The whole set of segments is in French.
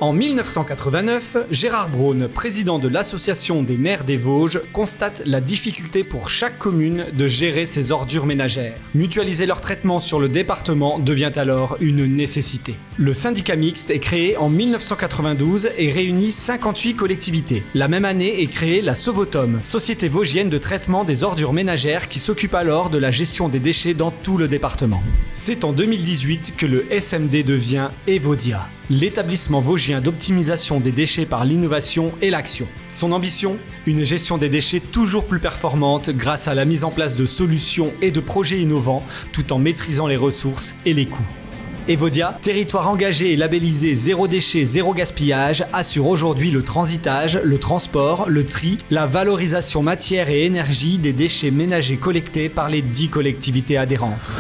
En 1989, Gérard Braun, président de l'Association des maires des Vosges, constate la difficulté pour chaque commune de gérer ses ordures ménagères. Mutualiser leur traitement sur le département devient alors une nécessité. Le syndicat mixte est créé en 1992 et réunit 58 collectivités. La même année est créée la Sauvotom, société vosgienne de traitement des ordures ménagères qui s'occupe alors de la gestion des déchets dans tout le département. C'est en 2018 que le SMD devient Evodia, l'établissement vosgien d'optimisation des déchets par l'innovation et l'action. Son ambition ? Une gestion des déchets toujours plus performante grâce à la mise en place de solutions et de projets innovants tout en maîtrisant les ressources et les coûts. Evodia, territoire engagé et labellisé zéro déchet, zéro gaspillage, assure aujourd'hui le transitage, le transport, le tri, la valorisation matière et énergie des déchets ménagers collectés par les 10 collectivités adhérentes.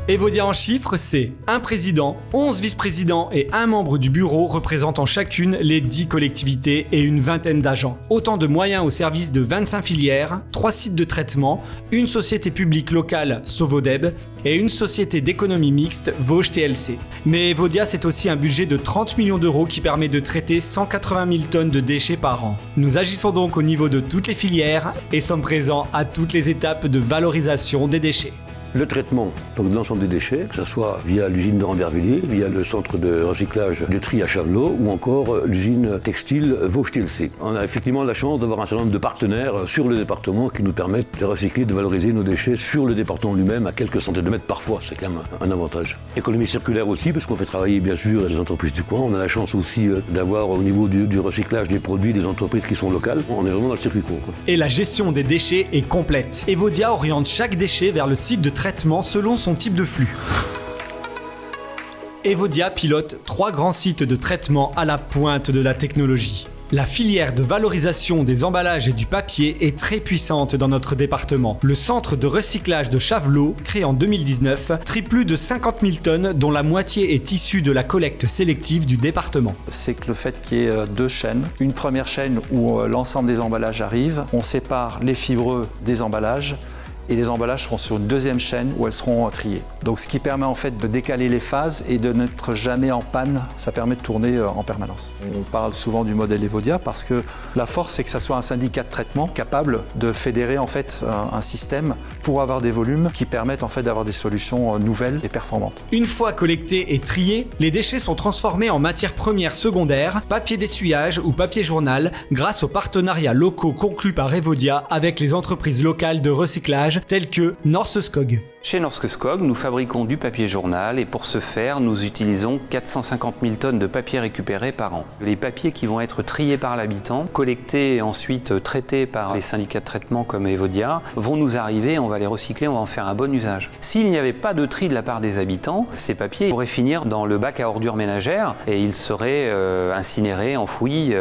Evodia en chiffres, c'est un président, 11 vice-présidents et un membre du bureau représentant chacune les 10 collectivités et une vingtaine d'agents. Autant de moyens au service de 25 filières, 3 sites de traitement, une société publique locale, Sauvodeb, et une société d'économie mixte, Vosges TLC. Mais Evodia, c'est aussi un budget de 30 millions d'euros qui permet de traiter 180 000 tonnes de déchets par an. Nous agissons donc au niveau de toutes les filières et sommes présents à toutes les étapes de valorisation des déchets. Le traitement donc de l'ensemble des déchets, que ce soit via l'usine de Rambervillers, via le centre de recyclage de tri à Chavelot ou encore l'usine textile Vosges TLC. On a effectivement la chance d'avoir un certain nombre de partenaires sur le département qui nous permettent de recycler, de valoriser nos déchets sur le département lui-même à quelques centaines de mètres parfois. C'est quand même un avantage. Économie circulaire aussi, parce qu'on fait travailler bien sûr les entreprises du coin. On a la chance aussi d'avoir au niveau du recyclage des produits des entreprises qui sont locales. On est vraiment dans le circuit court. Et la gestion des déchets est complète. Evodia oriente chaque déchet vers le site de traitement selon son type de flux. Evodia pilote 3 grands sites de traitement à la pointe de la technologie. La filière de valorisation des emballages et du papier est très puissante dans notre département. Le centre de recyclage de Chavelot, créé en 2019, trie plus de 50 000 tonnes dont la moitié est issue de la collecte sélective du département. C'est que le fait qu'il y ait 2 chaînes, une première chaîne où l'ensemble des emballages arrivent, on sépare les fibreux des emballages, et les emballages seront sur une deuxième chaîne où elles seront triées. Donc ce qui permet en fait de décaler les phases et de n'être jamais en panne, ça permet de tourner en permanence. On parle souvent du modèle Evodia parce que la force c'est que ça soit un syndicat de traitement capable de fédérer en fait un système pour avoir des volumes qui permettent en fait d'avoir des solutions nouvelles et performantes. Une fois collectés et triés, les déchets sont transformés en matières premières secondaires, papier d'essuyage ou papier journal grâce aux partenariats locaux conclus par Evodia avec les entreprises locales de recyclage tels que Norske Skog. Chez Norske Skog, nous fabriquons du papier journal et pour ce faire, nous utilisons 450 000 tonnes de papier récupéré par an. Les papiers qui vont être triés par l'habitant, collectés et ensuite traités par les syndicats de traitement comme Evodia, vont nous arriver, on va les recycler, on va en faire un bon usage. S'il n'y avait pas de tri de la part des habitants, ces papiers pourraient finir dans le bac à ordures ménagères et ils seraient incinérés, enfouis,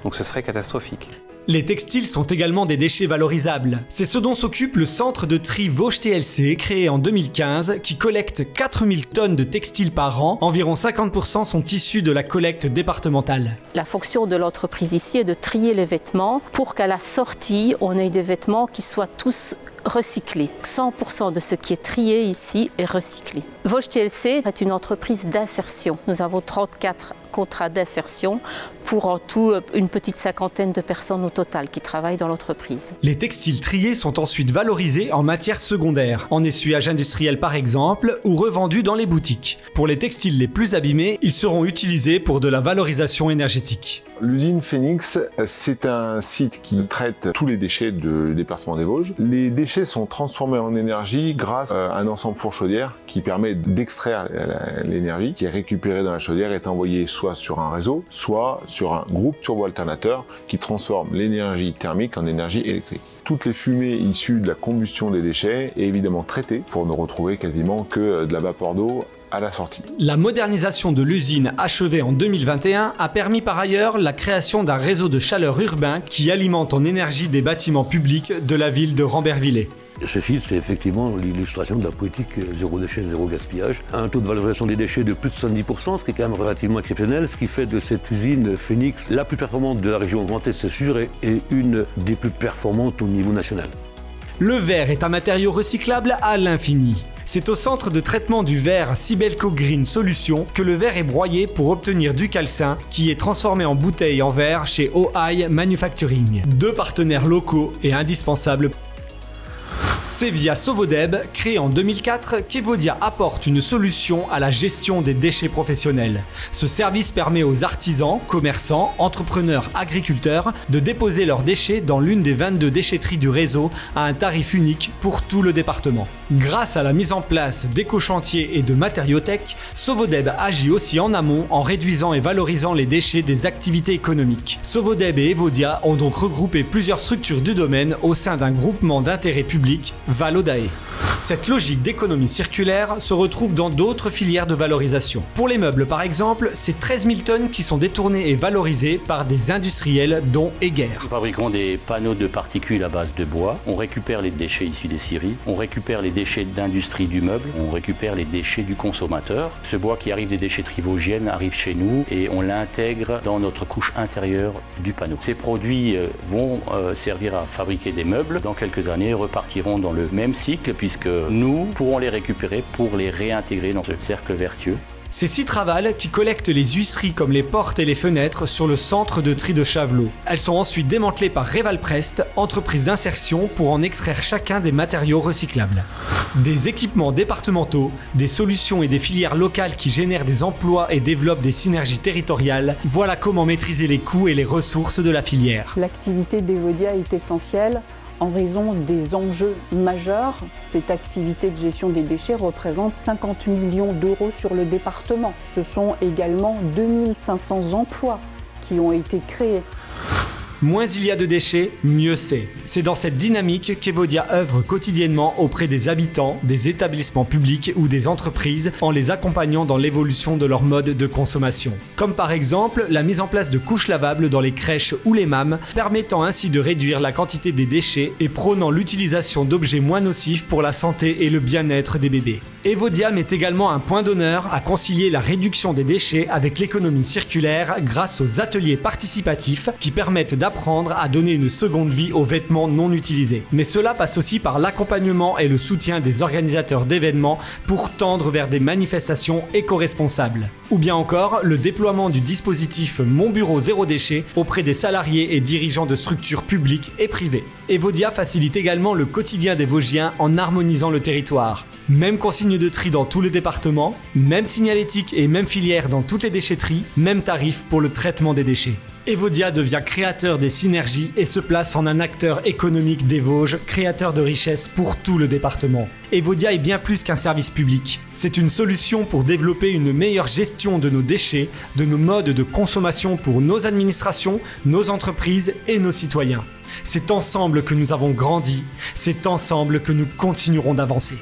donc ce serait catastrophique. Les textiles sont également des déchets valorisables. C'est ce dont s'occupe le centre de tri Vosges TLC, créé en 2015, qui collecte 4000 tonnes de textiles par an. Environ 50% sont issus de la collecte départementale. La fonction de l'entreprise ici est de trier les vêtements pour qu'à la sortie, on ait des vêtements qui soient tous recyclés. 100% de ce qui est trié ici est recyclé. Vosges TLC est une entreprise d'insertion. Nous avons 34 contrats d'insertion pour en tout une petite 50aine de personnes au total qui travaillent dans l'entreprise. Les textiles triés sont ensuite valorisés en matière secondaire, en essuyage industriel par exemple, ou revendus dans les boutiques. Pour les textiles les plus abîmés, ils seront utilisés pour de la valorisation énergétique. L'usine Phoenix, c'est un site qui traite tous les déchets du département des Vosges. Les déchets sont transformés en énergie grâce à un ensemble four chaudière qui permet d'extraire l'énergie qui est récupérée dans la chaudière et est envoyée soit sur un réseau, soit sur un groupe turbo-alternateur qui transforme l'énergie thermique en énergie électrique. Toutes les fumées issues de la combustion des déchets est évidemment traitée pour ne retrouver quasiment que de la vapeur d'eau à la sortie. La modernisation de l'usine achevée en 2021 a permis par ailleurs la création d'un réseau de chaleur urbain qui alimente en énergie des bâtiments publics de la ville de Rambervillers. Ce site, c'est effectivement l'illustration de la politique zéro déchet, zéro gaspillage. Un taux de valorisation des déchets de plus de 70%, ce qui est quand même relativement exceptionnel, ce qui fait de cette usine Phoenix la plus performante de la région Grand Est, c'est sûr, et une des plus performantes au niveau national. Le verre est un matériau recyclable à l'infini. C'est au centre de traitement du verre Sibelco Green Solutions que le verre est broyé pour obtenir du calcin qui est transformé en bouteille en verre chez OI Manufacturing. 2 partenaires locaux et indispensables. C'est via Sovodeb, créé en 2004, qu'Evodia apporte une solution à la gestion des déchets professionnels. Ce service permet aux artisans, commerçants, entrepreneurs, agriculteurs de déposer leurs déchets dans l'une des 22 déchetteries du réseau à un tarif unique pour tout le département. Grâce à la mise en place d'éco-chantiers et de matériothèques, Sovodeb agit aussi en amont en réduisant et valorisant les déchets des activités économiques. Sovodeb et Evodia ont donc regroupé plusieurs structures du domaine au sein d'un groupement d'intérêt public, Valodae. Cette logique d'économie circulaire se retrouve dans d'autres filières de valorisation. Pour les meubles par exemple, c'est 13 000 tonnes qui sont détournées et valorisées par des industriels dont Eger. Nous fabriquons des panneaux de particules à base de bois, on récupère les déchets issus des scieries, on récupère les déchets d'industrie du meuble, on récupère les déchets du consommateur. Ce bois qui arrive des déchetteries vosgiennes arrive chez nous et on l'intègre dans notre couche intérieure du panneau. Ces produits vont servir à fabriquer des meubles. Dans quelques années, repartiront dans le même cycle puisque nous pourrons les récupérer pour les réintégrer dans ce cercle vertueux. C'est Citraval qui collecte les huisseries comme les portes et les fenêtres sur le centre de tri de Chavelot. Elles sont ensuite démantelées par Revalprest, entreprise d'insertion pour en extraire chacun des matériaux recyclables. Des équipements départementaux, des solutions et des filières locales qui génèrent des emplois et développent des synergies territoriales, voilà comment maîtriser les coûts et les ressources de la filière. L'activité d'Evodia est essentielle en raison des enjeux majeurs. Cette activité de gestion des déchets représente 50 millions d'euros sur le département. Ce sont également 2500 emplois qui ont été créés. Moins il y a de déchets, mieux c'est. C'est dans cette dynamique qu'Evodia œuvre quotidiennement auprès des habitants, des établissements publics ou des entreprises en les accompagnant dans l'évolution de leur mode de consommation. Comme par exemple la mise en place de couches lavables dans les crèches ou les MAM, permettant ainsi de réduire la quantité des déchets et prônant l'utilisation d'objets moins nocifs pour la santé et le bien-être des bébés. Evodia met également un point d'honneur à concilier la réduction des déchets avec l'économie circulaire grâce aux ateliers participatifs qui permettent d'apprendre à donner une seconde vie aux vêtements non utilisés. Mais cela passe aussi par l'accompagnement et le soutien des organisateurs d'événements pour tendre vers des manifestations éco-responsables. Ou bien encore le déploiement du dispositif Mon Bureau Zéro Déchet auprès des salariés et dirigeants de structures publiques et privées. Evodia facilite également le quotidien des Vosgiens en harmonisant le territoire. Même consigne de tri dans tout le département, même signalétique et même filière dans toutes les déchetteries, même tarif pour le traitement des déchets. Evodia devient créateur des synergies et se place en un acteur économique des Vosges, créateur de richesses pour tout le département. Evodia est bien plus qu'un service public. C'est une solution pour développer une meilleure gestion de nos déchets, de nos modes de consommation pour nos administrations, nos entreprises et nos citoyens. C'est ensemble que nous avons grandi, c'est ensemble que nous continuerons d'avancer.